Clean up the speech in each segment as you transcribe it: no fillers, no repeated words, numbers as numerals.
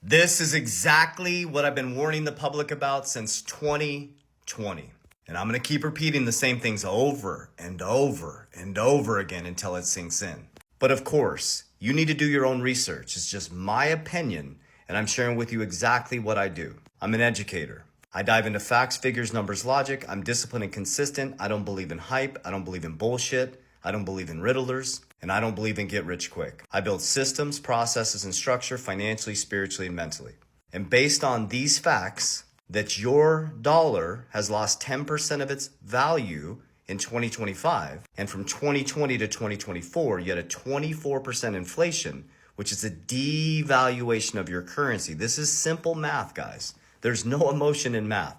This is exactly what I've been warning the public about since 2020. And I'm going to keep repeating the same things over and over and over again until it sinks in. But of course, you need to do your own research. It's just my opinion, and I'm sharing with you exactly what I do. I'm an educator. I dive into facts, figures, numbers, logic. I'm disciplined and consistent. I don't believe in hype. I don't believe in bullshit. I don't believe in riddlers. And I don't believe in get rich quick. I build systems, processes, and structure financially, spiritually, and mentally. And based on these facts, that your dollar has lost 10% of its value in 2025, and from 2020 to 2024, you had a 24% inflation, which is a devaluation of your currency. This is simple math, guys. There's no emotion in math.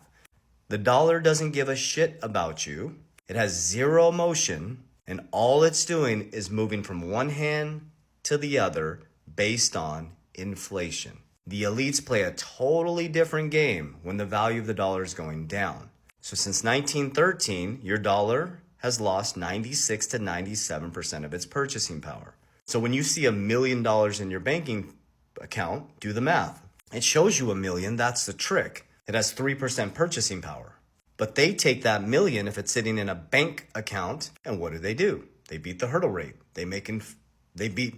The dollar doesn't give a shit about you. It has zero emotion, and all it's doing is moving from one hand to the other based on inflation. The elites play a totally different game when the value of the dollar is going down. So since 1913, your dollar has lost 96 to 97% of its purchasing power. So when you see $1 million in your banking account, do the math. It shows you $1 million, that's the trick. It has 3% purchasing power. But they take that million if it's sitting in a bank account, and what do? They beat the hurdle rate. They beat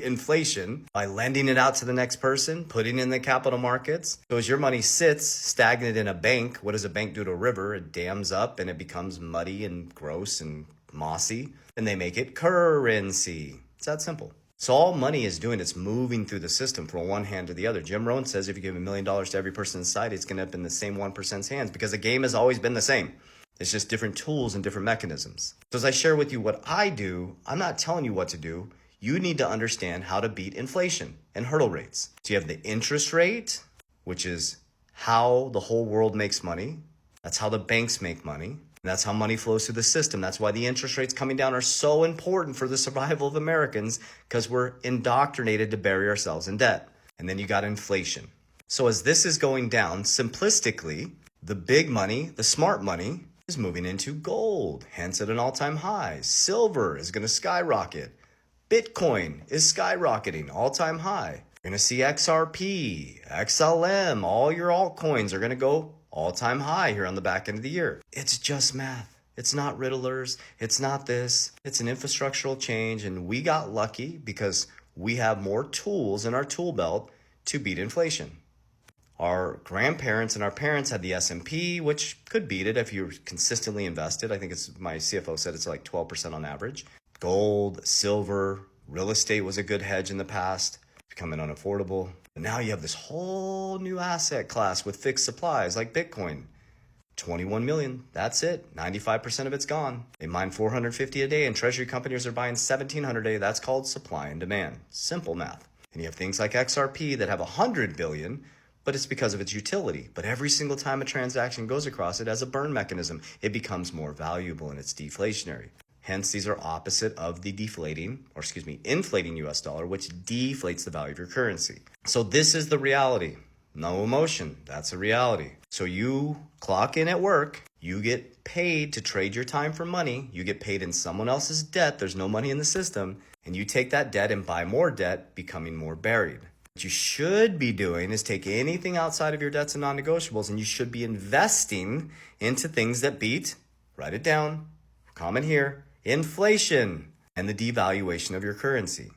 inflation by lending it out to the next person, putting it in the capital markets. So as your money sits stagnant in a bank, what does a bank do to a river? It dams up and it becomes muddy and gross and mossy, and they make it currency. It's that simple. So all money is doing, it's moving through the system from one hand to the other. Jim Rohn says if you give $1 million to every person in society, it's going to end up in the same 1%'s hands, because the game has always been the same. It's just different tools and different mechanisms. So as I share with you what I do, I'm not telling you what to do. You need to understand how to beat inflation and hurdle rates. So you have the interest rate, which is how the whole world makes money. That's how the banks make money. And that's how money flows through the system. That's why the interest rates coming down are so important for the survival of Americans, because we're indoctrinated to bury ourselves in debt. And then you got inflation. So as this is going down, simplistically, the big money, the smart money, is moving into gold, hence at an all-time high. Silver is going to skyrocket. Bitcoin is skyrocketing, all-time high. You're going to see XRP, XLM, all your altcoins are going to go all-time high here on the back end of the year. It's just math. It's not riddlers. It's not this. It's an infrastructural change, and we got lucky because we have more tools in our tool belt to beat inflation. Our grandparents and our parents had the S&P, which could beat it if you're consistently invested. I think my CFO said it's like 12% on average. Gold, silver, real estate was a good hedge in the past, becoming unaffordable. But now you have this whole new asset class with fixed supplies like Bitcoin. 21 million, that's it. 95% of it's gone. They mine 450 a day, and treasury companies are buying 1,700 a day. That's called supply and demand. Simple math. And you have things like XRP that have 100 billion, but it's because of its utility. But every single time a transaction goes across it as a burn mechanism, it becomes more valuable and it's deflationary. Hence, these are opposite of the inflating US dollar, which deflates the value of your currency. So this is the reality. No emotion. That's a reality. So you clock in at work. You get paid to trade your time for money. You get paid in someone else's debt. There's no money in the system. And you take that debt and buy more debt, becoming more buried. What you should be doing is take anything outside of your debts and non-negotiables, and you should be investing into things that beat, write it down, comment here, inflation and the devaluation of your currency.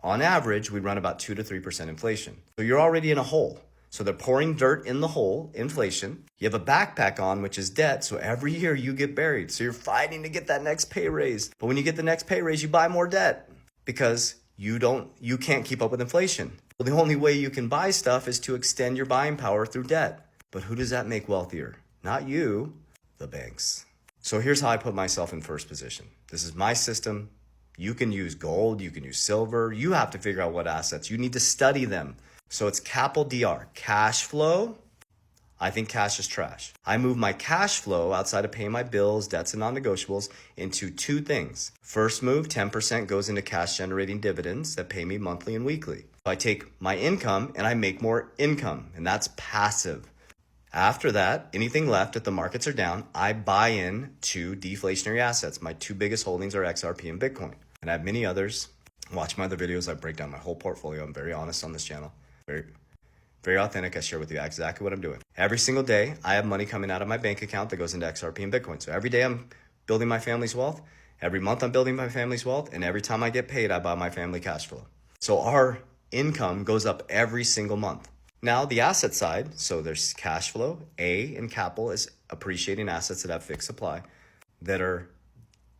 On average, we run about 2 to 3% inflation. So you're already in a hole. So they're pouring dirt in the hole, inflation. You have a backpack on, which is debt. So every year you get buried. So you're fighting to get that next pay raise. But when you get the next pay raise, you buy more debt because you can't keep up with inflation. Well, the only way you can buy stuff is to extend your buying power through debt. But who does that make wealthier? Not you, the banks. So here's how I put myself in first position. This is my system. You can use gold, you can use silver. You have to figure out what assets. You need to study them. So it's capital DR, cash flow. I think cash is trash. I move my cash flow outside of paying my bills, debts, and non-negotiables into two things. First move, 10% goes into cash generating dividends that pay me monthly and weekly. So I take my income and I make more income, and that's passive. After that, anything left if the markets are down, I buy in to deflationary assets. My two biggest holdings are XRP and Bitcoin. And I have many others. Watch my other videos. I break down my whole portfolio. I'm very honest on this channel. Very authentic. I share with you exactly what I'm doing. Every single day, I have money coming out of my bank account that goes into XRP and Bitcoin. So every day I'm building my family's wealth. Every month I'm building my family's wealth. And every time I get paid, I buy my family cash flow. So our income goes up every single month. Now the asset side, so there's cash flow. A in capital is appreciating assets that have fixed supply that are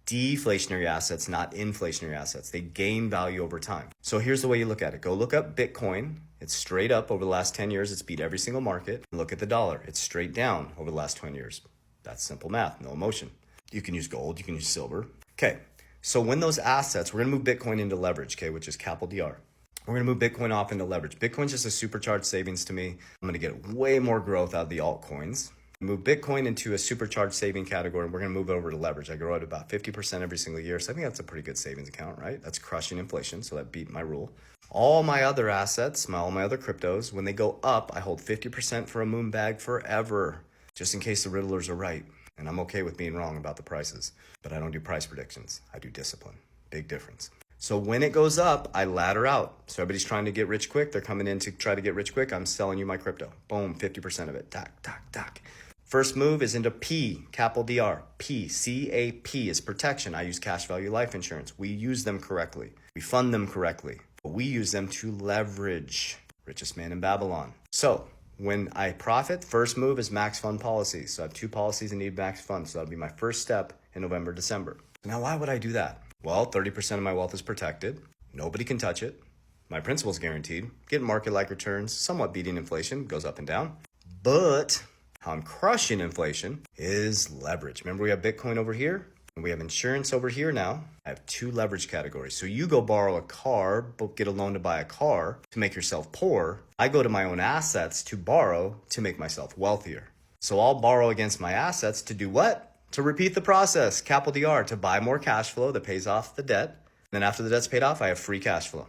deflationary assets, not inflationary assets. They gain value over time. So here's the way you look at it. Go look up Bitcoin. It's straight up over the last 10 years. It's beat every single market. Look at the dollar. It's straight down over the last 20 years. That's simple math, no emotion. You can use gold, you can use silver. Okay, so when those assets, we're gonna move Bitcoin into leverage, okay, which is capital DR. We're gonna move Bitcoin off into leverage. Bitcoin's just a supercharged savings to me. I'm gonna get way more growth out of the altcoins. Move Bitcoin into a supercharged saving category, and we're going to move over to leverage. I grow at about 50% every single year, so I think that's a pretty good savings account, right? That's crushing inflation, so that beat my rule. All my other assets, all my other cryptos, when they go up, I hold 50% for a moon bag forever, just in case the riddlers are right. And I'm okay with being wrong about the prices, but I don't do price predictions. I do discipline. Big difference. So when it goes up, I ladder out. So everybody's trying to get rich quick. They're coming in to try to get rich quick. I'm selling you my crypto. Boom, 50% of it. Tack, tack, tack. First move is into P, capital DR. P, C-A-P is protection. I use cash value life insurance. We use them correctly. We fund them correctly. But we use them to leverage. Richest man in Babylon. So when I profit, first move is max fund policies. So I have 2 policies and need max funds. So that'll be my first step in November, December. Now, why would I do that? Well, 30% of my wealth is protected. Nobody can touch it. My principal is guaranteed. Get market-like returns, somewhat beating inflation, goes up and down. But how I'm crushing inflation is leverage. Remember, we have Bitcoin over here and we have insurance over here now. I have 2 leverage categories. So you go borrow a car, get a loan to buy a car to make yourself poor. I go to my own assets to borrow to make myself wealthier. So I'll borrow against my assets to do what? To repeat the process, capital DR, to buy more cash flow that pays off the debt. And then after the debt's paid off, I have free cash flow.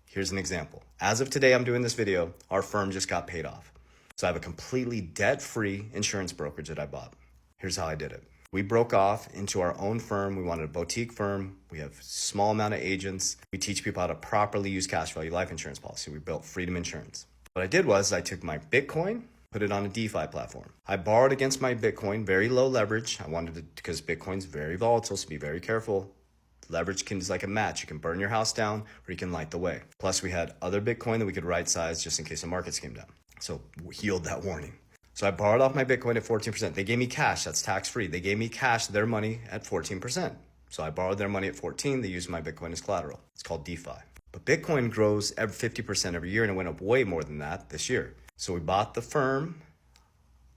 Here's an example. As of today, I'm doing this video, our firm just got paid off. So I have a completely debt-free insurance brokerage that I bought. Here's how I did it. We broke off into our own firm. We wanted a boutique firm. We have a small amount of agents. We teach people how to properly use cash value life insurance policy. We built Freedom Insurance. What I did was I took my Bitcoin, put it on a DeFi platform. I borrowed against my Bitcoin, very low leverage. I wanted to, because Bitcoin's very volatile, so be very careful. Leverage is like a match. You can burn your house down or you can light the way. Plus we had other Bitcoin that we could right size just in case the markets came down. So healed that warning. So I borrowed off my Bitcoin at 14%. They gave me cash, that's tax free. They gave me cash, their money at 14%. So I borrowed their money at 14, they used my Bitcoin as collateral. It's called DeFi. But Bitcoin grows every 50% every year and it went up way more than that this year. So we bought the firm.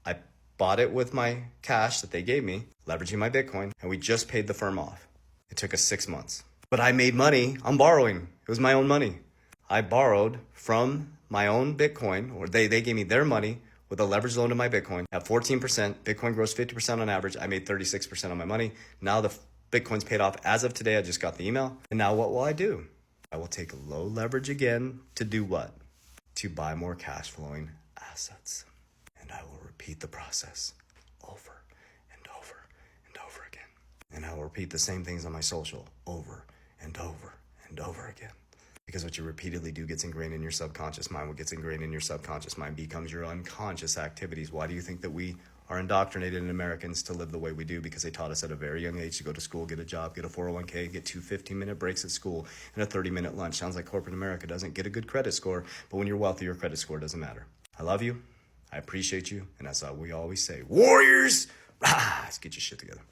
I bought it with my cash that they gave me, leveraging my Bitcoin, and we just paid the firm off. It took us 6 months. But I made money on borrowing. It was my own money. I borrowed from my own Bitcoin, or they gave me their money with a leveraged loan to my Bitcoin at 14%. Bitcoin grows 50% on average. I made 36% on my money. Now the Bitcoin's paid off as of today. I just got the email. And now what will I do? I will take low leverage again to do what? To buy more cash flowing assets. And I will repeat the process over and over and over again. And I will repeat the same things on my social over and over and over again. Because what you repeatedly do gets ingrained in your subconscious mind. What gets ingrained in your subconscious mind becomes your unconscious activities. Why do you think that we are indoctrinated in Americans to live the way we do? Because they taught us at a very young age to go to school, get a job, get a 401k, get 2 15-minute breaks at school, and a 30-minute lunch. Sounds like corporate America doesn't get a good credit score, but when you're wealthy, your credit score doesn't matter. I love you. I appreciate you. And as we always say, Warriors, let's get your shit together.